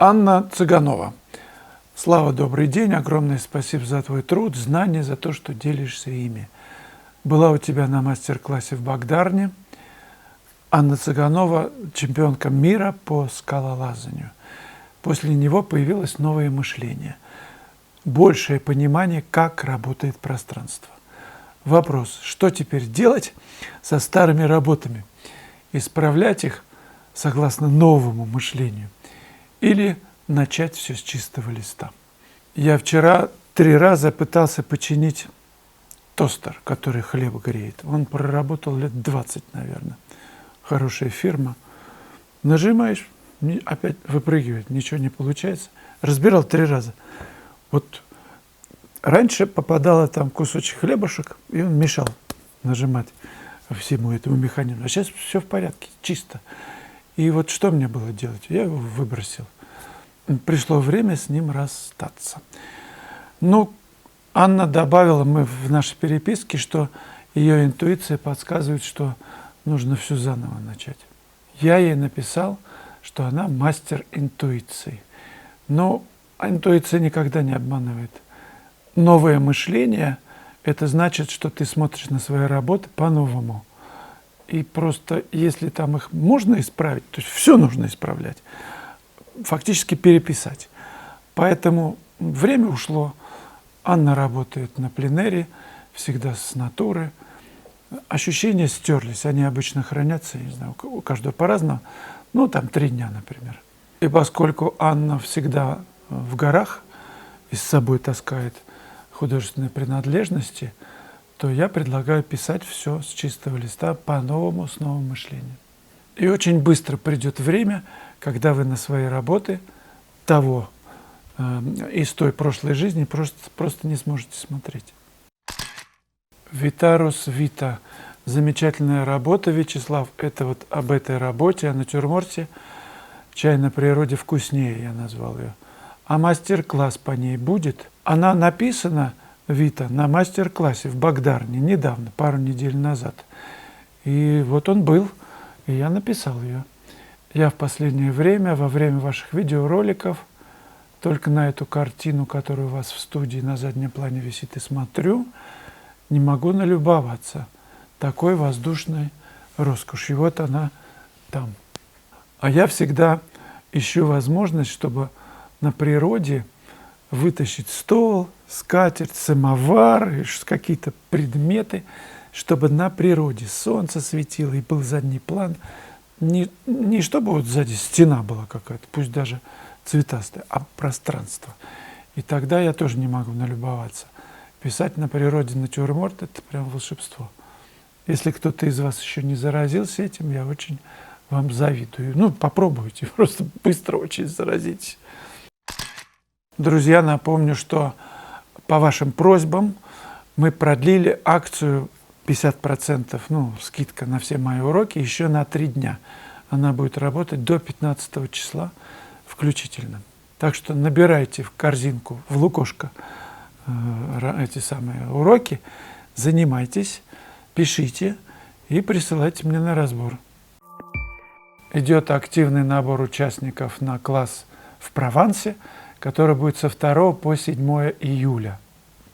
Анна Цыганова. Слава, добрый день. Огромное спасибо за твой труд, знания, за то, что делишься ими. Была у тебя на мастер-классе в Багдарне. Анна Цыганова – чемпионка мира по скалолазанию. После него появилось новое мышление, большее понимание, как работает пространство. Вопрос, что теперь делать со старыми работами? Исправлять их согласно новому мышлению или начать все с чистого листа? Я вчера 3 раза пытался починить тостер, который хлеб греет. Он проработал лет 20, наверное. Хорошая фирма. Нажимаешь, опять выпрыгивает, ничего не получается. Разбирал 3 раза. Вот раньше попадало там кусочек хлебушек, и он мешал нажимать всему этому механизму. А сейчас все в порядке, чисто. И вот что мне было делать? Я его выбросил. Пришло время с ним расстаться. Ну, Анна добавила, мы в нашей переписке, что ее интуиция подсказывает, что нужно все заново начать. Я ей написал, что она мастер интуиции. Но интуиция никогда не обманывает. Новое мышление – это значит, что ты смотришь на свои работы по-новому. И просто, если там их можно исправить, то есть все нужно исправлять, фактически переписать. Поэтому время ушло. Анна работает на пленэре, всегда с натуры. Ощущения стерлись, они обычно хранятся, я не знаю, у каждого по-разному, ну там 3 дня, например. И поскольку Анна всегда в горах и с собой таскает художественные принадлежности, то я предлагаю писать все с чистого листа по-новому, с новым мышлением. И очень быстро придет время, когда вы на свои работы того из той прошлой жизни просто не сможете смотреть. Витарус Вита. Замечательная работа, Вячеслав. Это вот об этой работе, о натюрморте. «Чай на природе вкуснее» я назвал ее. А мастер-класс по ней будет? Она написана, Вита, на мастер-классе в Багдарне недавно, пару недель назад. И вот он был, и я написал ее. Я в последнее время, во время ваших видеороликов, только на эту картину, которая у вас в студии на заднем плане висит, и смотрю, не могу налюбоваться такой воздушной роскошью. Вот она там. А я всегда ищу возможность, чтобы на природе вытащить стол, скатерть, самовар, какие-то предметы, чтобы на природе солнце светило и был задний план. Не чтобы вот сзади стена была какая-то, пусть даже цветастая, а пространство. И тогда я тоже не могу налюбоваться. Писать на природе натюрморт – это прям волшебство. Если кто-то из вас еще не заразился этим, я очень вам завидую. Ну, попробуйте, просто быстро очень заразитесь. Друзья, напомню, что по вашим просьбам мы продлили акцию 50%, скидка на все мои уроки еще на 3 дня. Она будет работать до 15 числа включительно. Так что набирайте в корзинку, в лукошко эти самые уроки, занимайтесь, пишите и присылайте мне на разбор. Идет активный набор участников на класс в Провансе, который будет со 2 по 7 июля.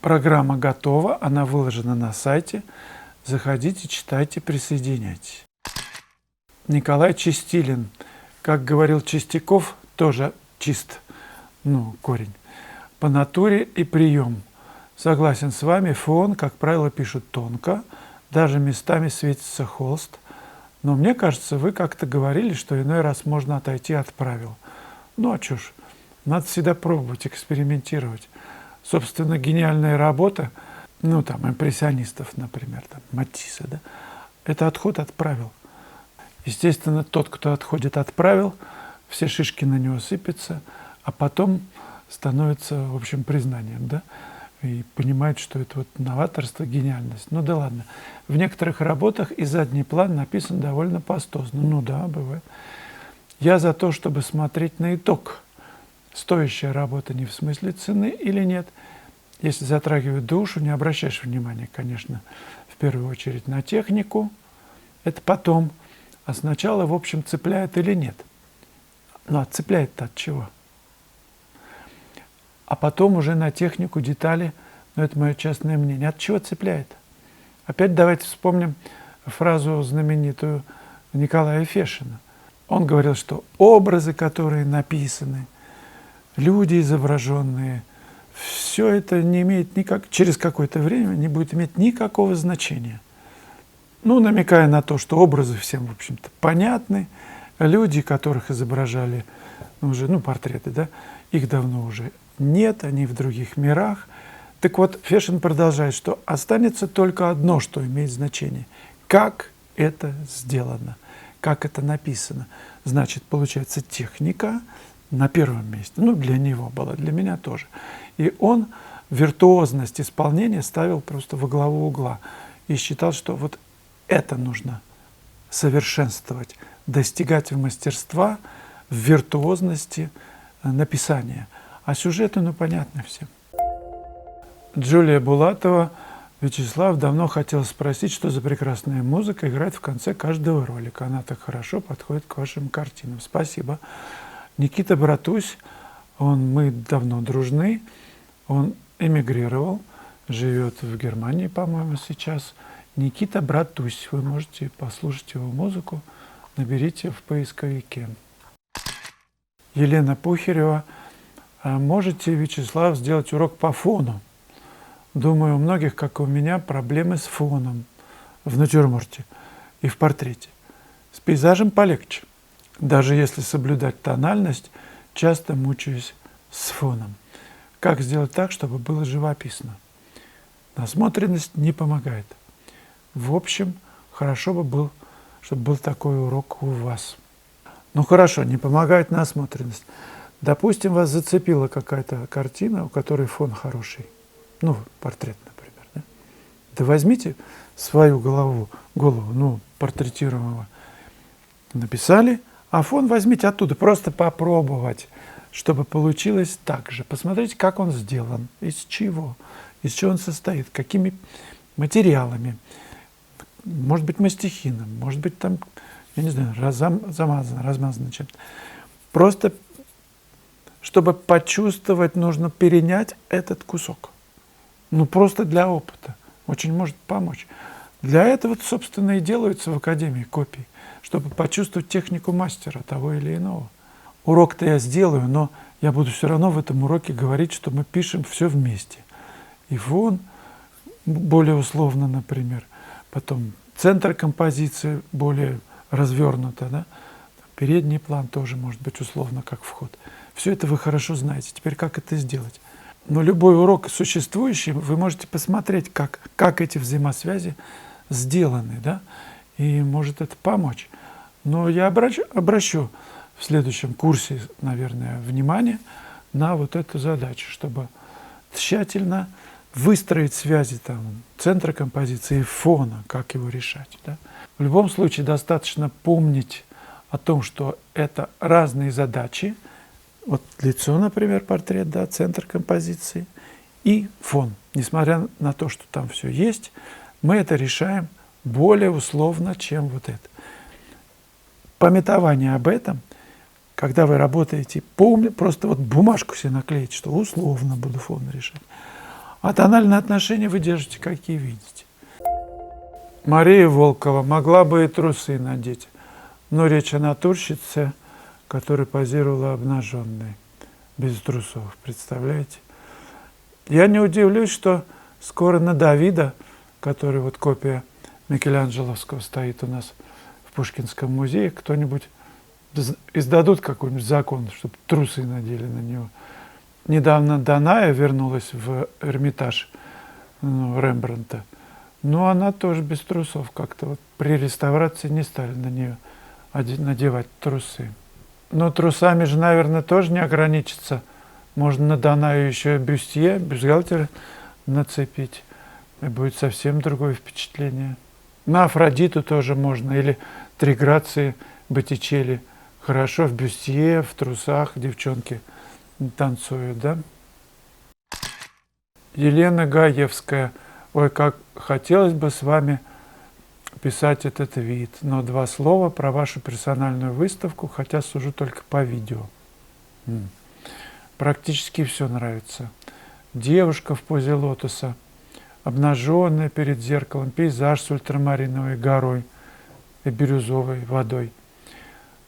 Программа готова, она выложена на сайте. Заходите, читайте, присоединяйтесь. Николай Чистилин. Как говорил Чистяков, тоже чист, корень. По натуре и прием. Согласен с вами, фон, как правило, пишут тонко, даже местами светится холст. Но мне кажется, вы как-то говорили, что иной раз можно отойти от правил. Ну а чё ж, надо всегда пробовать, экспериментировать. Собственно, гениальная работа, импрессионистов, например, Матисса, да, это отход от правил. Естественно, тот, кто отходит от правил, все шишки на него сыпятся, а потом становится, в общем, признанием, да, и понимает, что это вот новаторство, гениальность. Ну да ладно. В некоторых работах и задний план написан довольно пастозно. Ну да, бывает. Я за то, чтобы смотреть на итог. Стоящая работа не в смысле цены или нет. Если затрагивает душу, не обращаешь внимания, конечно, в первую очередь на технику. Это потом. А сначала, в общем, цепляет или нет. Ну а цепляет-то от чего? а потом уже на технику, детали, но это мое частное мнение. От чего цепляет? Опять давайте вспомним фразу знаменитую Николая Фешина. Он говорил, что образы, которые написаны, люди изображенные, все это не имеет через какое-то время не будет иметь никакого значения. Ну, намекая на то, что образы всем, в общем-то, понятны, люди, которых изображали уже, портреты, да, их давно уже нет, они в других мирах. Так вот, Фешин продолжает, что останется только одно, что имеет значение. Как это сделано, как это написано. Значит, получается, техника на первом месте. Для него была, для меня тоже. И он виртуозность исполнения ставил просто во главу угла. И считал, что вот это нужно совершенствовать, достигать мастерства, в виртуозности написания. А сюжеты, понятны всем. Джулия Булатова. Вячеслав, давно хотел спросить, что за прекрасная музыка играет в конце каждого ролика. Она так хорошо подходит к вашим картинам. Спасибо. Никита Братусь, мы давно дружны, он эмигрировал, живет в Германии, по-моему, сейчас. Никита Братусь, вы можете послушать его музыку, наберите в поисковике. Елена Пухарева, можете, Вячеслав, сделать урок по фону? Думаю, у многих, как и у меня, проблемы с фоном в натюрморте и в портрете. С пейзажем полегче. Даже если соблюдать тональность, часто мучаюсь с фоном. Как сделать так, чтобы было живописно? Насмотренность не помогает. В общем, хорошо бы был, чтобы был такой урок у вас. Хорошо, не помогает насмотренность. Допустим, вас зацепила какая-то картина, у которой фон хороший. Портрет, например. Да, возьмите свою голову, портретируемого, написали, а фон возьмите оттуда, просто попробовать, чтобы получилось так же. Посмотрите, как он сделан, из чего он состоит, какими материалами. Может быть, мастихином, может быть, там, я не знаю, размазано чем-то. Просто, чтобы почувствовать, нужно перенять этот кусок. Просто для опыта. Очень может помочь. Для этого, собственно, и делаются в Академии копии, чтобы почувствовать технику мастера того или иного. Урок-то я сделаю, но я буду все равно в этом уроке говорить, что мы пишем все вместе. И фон более условно, например. Потом центр композиции более развернуто, да? Передний план тоже может быть условно как вход. Все это вы хорошо знаете. Теперь как это сделать? Но любой урок существующий, вы можете посмотреть, как эти взаимосвязи сделаны, да? И может это помочь. Но я обращу в следующем курсе, наверное, внимание на вот эту задачу, чтобы тщательно выстроить связи центра композиции и фона, как его решать. Да? В любом случае достаточно помнить о том, что это разные задачи. Вот лицо, например, портрет, да, центр композиции и фон. Несмотря на то, что там все есть, мы это решаем более условно, чем вот это. Памятование об этом, когда вы работаете, просто бумажку себе наклеить, что условно буду фон решать. А тональные отношения вы держите, какие видите. Мария Волкова. Могла бы и трусы надеть, но речь о натурщице, которая позировала обнаженной, без трусов. Представляете? Я не удивлюсь, что скоро на Давида, который копия Микеланджеловского стоит у нас в Пушкинском музее, кто-нибудь издадут какой-нибудь закон, чтобы трусы надели на него. Недавно Даная вернулась в Эрмитаж Рембрандта, но она тоже без трусов как-то. При реставрации не стали на нее надевать трусы. Но трусами же, наверное, тоже не ограничится. Можно на Данаю еще и бюстье, бюстгальтер нацепить. И будет совсем другое впечатление. На Афродиту тоже можно. Или Три Грации Боттичелли. Хорошо в бюстье, в трусах девчонки танцуют, да? Елена Гаевская. Ой, как хотелось бы с вами писать этот вид, но 2 слова про вашу персональную выставку, хотя сужу только по видео. практически все нравится. Девушка в позе лотоса, обнаженная перед зеркалом, пейзаж с ультрамариновой горой и бирюзовой водой.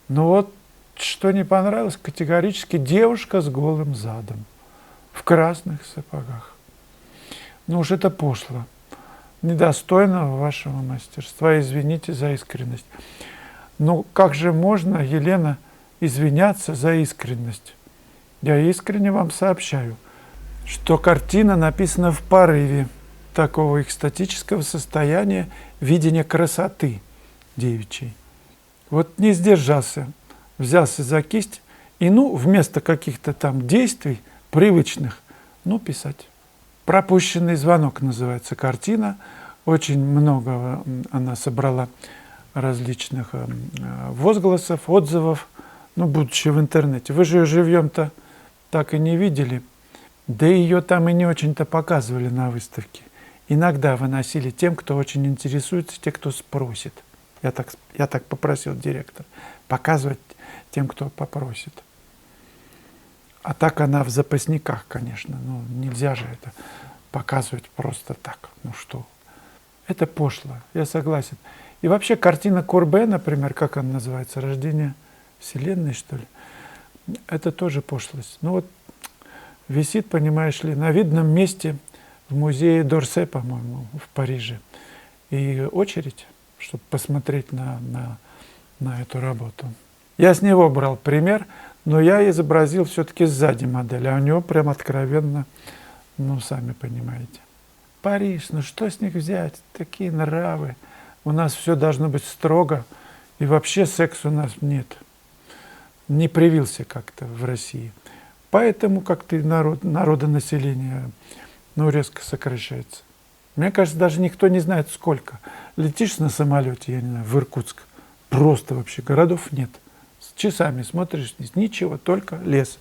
Но вот что не понравилось, категорически девушка с голым задом, в красных сапогах. Ну уж это пошло, недостойно вашего мастерства, извините за искренность. Ну как же можно, Елена, извиняться за искренность? Я искренне вам сообщаю, что картина написана в порыве такого экстатического состояния видения красоты девичьей. Вот не сдержался, взялся за кисть и, вместо каких-то там действий привычных, писать. «Пропущенный звонок» называется картина. Очень много она собрала различных возгласов, отзывов, будучи в интернете. Вы же ее живьем-то так и не видели. Да ее там и не очень-то показывали на выставке. Иногда выносили тем, кто очень интересуется, те, кто спросит. Я так попросил директор. Показывать тем, кто попросит. А так она в запасниках, конечно. Нельзя же это показывать просто так. Что? Это пошло, я согласен. И вообще картина Курбе, например, как она называется? «Рождение Вселенной», что ли? Это тоже пошлость. Висит, понимаешь ли, на видном месте в музее Дорсе, по-моему, в Париже. И очередь, чтобы посмотреть на эту работу. Я с него брал пример, но я изобразил все-таки сзади модель, а у него прям откровенно, сами понимаете. Париж, что с них взять? Такие нравы. У нас все должно быть строго, и вообще секс у нас нет. Не привился как-то в России. Поэтому как-то народонаселение резко сокращается. Мне кажется, даже никто не знает сколько. Летишь на самолете, я не знаю, в Иркутск, просто вообще городов нет. С часами смотришь, ничего, только лес.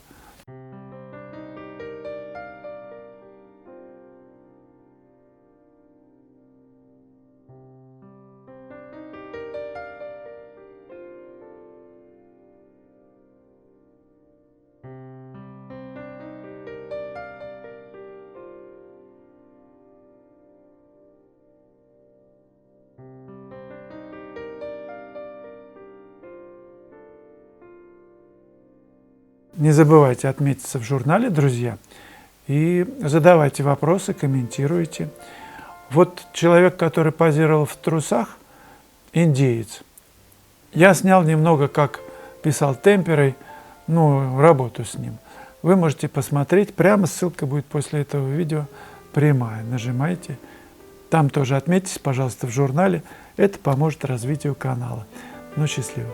Не забывайте отметиться в журнале, друзья, и задавайте вопросы, комментируйте. Вот человек, который позировал в трусах, индеец. Я снял немного, как писал темперой, работу с ним. Вы можете посмотреть, прямо ссылка будет после этого видео прямая. Нажимайте. Там тоже отметьтесь, пожалуйста, в журнале. Это поможет развитию канала. Счастливо.